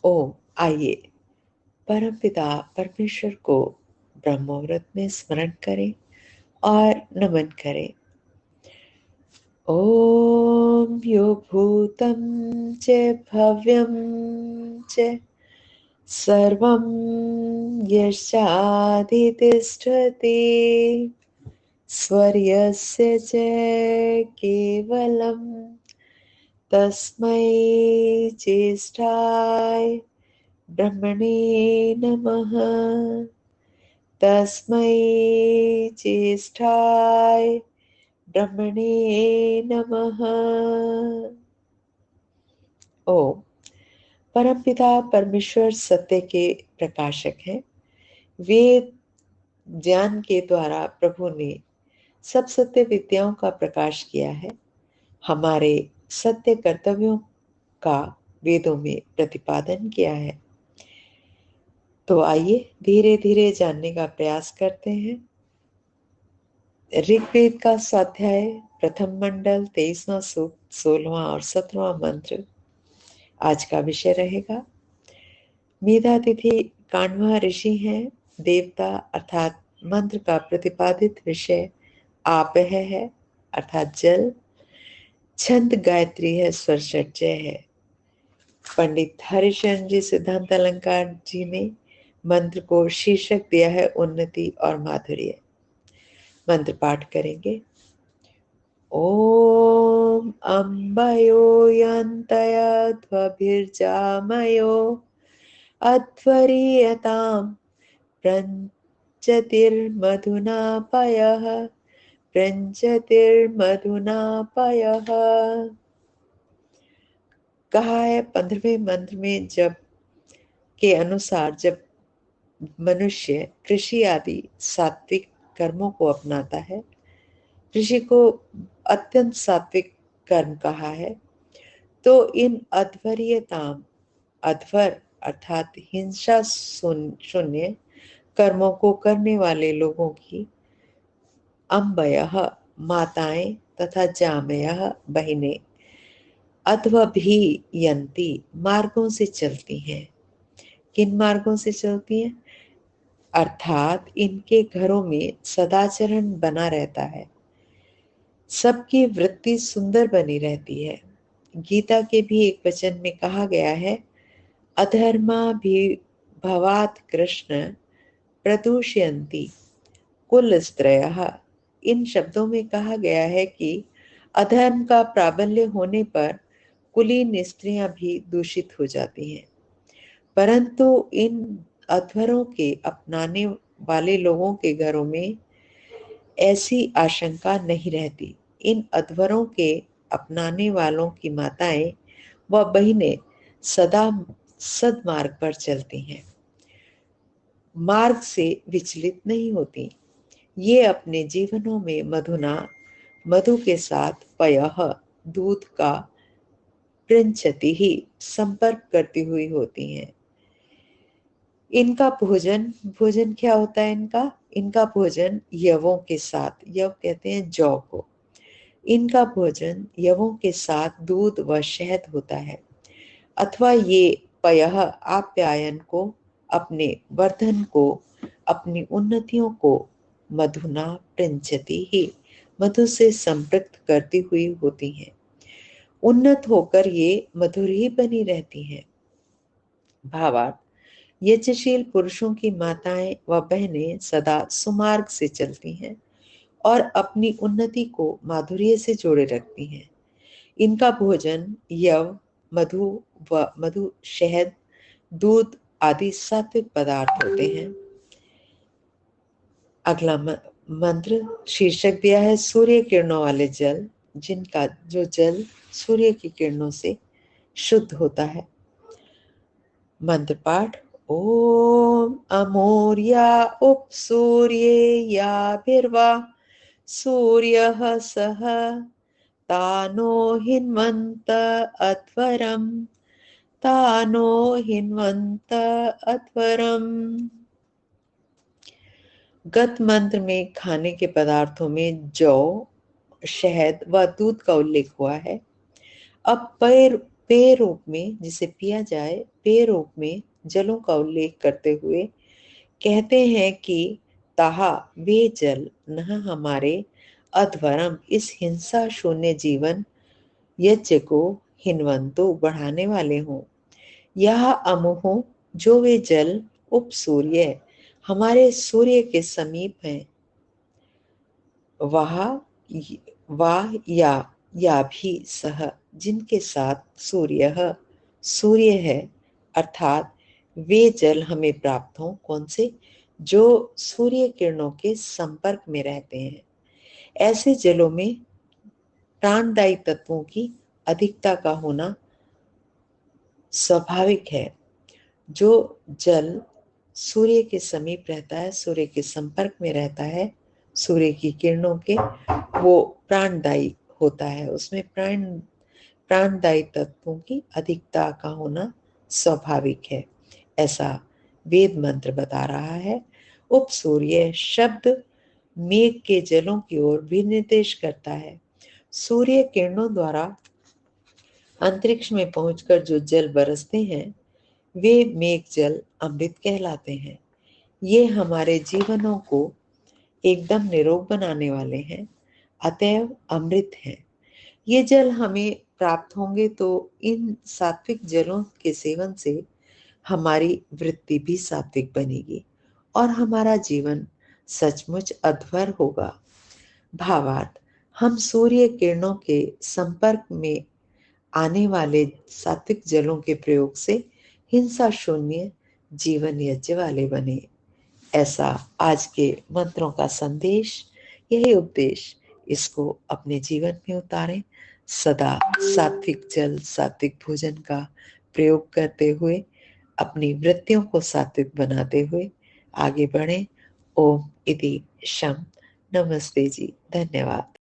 ओम, आइए परमपिता परमेश्वर को ब्रह्म मुहूर्त में स्मरण करें और नमन करें। ओम यो भूतं च भव्यं च सर्वं यश्चाधितिष्ठति स्वर्यस्य च केवलं तस्मै ज्येष्ठाय ब्रह्मणे नमः। तस्मै ज्येष्ठाय ब्रह्मणे नमः। ओम। परमपिता परमेश्वर सत्य के प्रकाशक हैं। वेद ज्ञान के द्वारा प्रभु ने सब सत्य विद्याओं का प्रकाश किया है। हमारे सत्य कर्तव्यों का वेदों में प्रतिपादन किया है। तो आइए धीरे धीरे जानने का प्रयास करते हैं। ऋग्वेद का स्वाध्याय प्रथम मंडल 23वां सूक्त 16वां और 17वां मंत्र आज का विषय रहेगा। मेधातिथि काण्वा ऋषि हैं। देवता अर्थात मंत्र का प्रतिपादित विषय आपह है अर्थात जल। छंद गायत्री है, स्वर षड्जय है। पंडित हरिशरण जी सिद्धांत अलंकार जी ने मंत्र को शीर्षक दिया है उन्नति और माधुर्य। मंत्र पाठ करेंगे। ओम अंबयो यन्तयध्वभिर्जामयो अध्वर्यतां प्रञ्चतिर्मधुना पयः प्रञ्चतिर्मधुना पयः। कहा है 15वें मंत्र में जब के अनुसार जब मनुष्य कृषि आदि सात्विक कर्मों को अपनाता है, कृषि को अत्यंत सात्विक कर्म कहा है, तो इन अध्वर्यताम, अध्वर अर्थात हिंसा शून्य कर्मों को करने वाले लोगों की अम्बयः माताएं तथा जामयः बहिनें अध्वभियन्ति मार्गों से चलती हैं। किन मार्गों से चलती हैं? अर्थात इनके घरों में सदाचरण बना रहता है, सबकी वृत्ति सुंदर बनी रहती है। गीता के भी एक वचन में कहा गया है, अधर्मा भी भवात कृष्ण प्रदूषयन्ति कुल स्त्रयः। इन शब्दों में कहा गया है कि अधर्म का प्राबल्य होने पर कुलीन स्त्रियां भी दूषित हो जाती हैं, परंतु इन अध्वरों के अपनाने वाले लोगों के घरों में ऐसी आशंका नहीं रहती। इन अध्वरों के अपनाने वालों की माताएं व बहिनें सदा सदमार्ग पर चलती हैं, मार्ग से विचलित नहीं होती। ये अपने जीवनों में मधु के साथ पयः दूध का प्रंचति ही संपर्क करती हुई होती हैं। इनका भोजन क्या होता है? इनका भोजन यवों के साथ, यव कहते हैं जौ को, इनका भोजन यवों के साथ दूध व शहद होता है। अथवा ये पयः आप्यायन को, अपने वर्धन को, अपनी उन्नतियों को मधुना प्रंचति ही मधु से संपृक्त करती हुई होती हैं। उन्नत होकर ये मधुर ही बनी रहती हैं। भावार्थ, यज्ञशील पुरुषों की माताएं व बहनें सदा सुमार्ग से चलती हैं और अपनी उन्नति को माधुर्य से जोड़े रखती हैं। इनका भोजन यव, मधु, शहद, दूध आदि सात्विक पदार्थ होते हैं। अगला मंत्र शीर्षक दिया है सूर्य किरणों वाले जल, जो जल सूर्य की किरणों से शुद्ध होता है। मंत्र पाठ। ओम अमोर्या उपसूर्येयाभिर्वा सूर्यः सह तानो हिन्वन्त अध्वरम् तानो हिन्वन्त अध्वरम्। गत मंत्र में खाने के पदार्थों में जौ, शहद व दूध का उल्लेख हुआ है। अब पेय रूप में, जिसे पिया जाए, पेय रूप में जलों का उल्लेख करते हुए कहते हैं कि ताहा वे जल न हमारे अधवरम इस हिंसा शून्य जीवन यज्ञ को हिनवंतो बढ़ाने वाले हों, यह अमुहो जो वे जल उप सूर्य हमारे सूर्य के समीप हैं, वह वाह या भी सह जिनके साथ सूर्य है, अर्थात वे जल हमें प्राप्त हों। कौन से? जो सूर्य किरणों के संपर्क में रहते हैं। ऐसे जलों में प्राणदायी तत्वों की अधिकता का होना स्वाभाविक है। जो जल सूर्य के समीप रहता है, सूर्य के संपर्क में रहता है, सूर्य की किरणों के, वो प्राणदायी होता है, उसमें प्राणदायी तत्वों की अधिकता का होना स्वाभाविक है, ऐसा वेद मंत्र बता रहा है। उप सूर्य शब्द मेघ के जलों की ओर भी निर्देश करता है। सूर्य किरणों द्वारा अंतरिक्ष में पहुंचकर जो जल बरसते हैं, वे मेघ जल अमृत कहलाते हैं। ये हमारे जीवनों को एकदम निरोग बनाने वाले हैं, अतएव अमृत हैं। ये जल हमें प्राप्त होंगे तो इन सात्विक जलों के सेवन से हमारी वृत्ति भी सात्विक बनेगी और हमारा जीवन सचमुच अध्वर होगा। भावार्थ, हम सूर्य किरणों के संपर्क में आने वाले सात्विक जलों के प्रयोग से हिंसा शून्य जीवन यज्ञ वाले बने। ऐसा आज के मंत्रों का संदेश, यही उपदेश, इसको अपने जीवन में उतारें। सदा सात्विक जल, सात्विक भोजन का प्रयोग करते हुए, अपनी वृत्तियों को सात्विक बनाते हुए आगे बढ़ें। ओम इति शम। नमस्ते जी, धन्यवाद।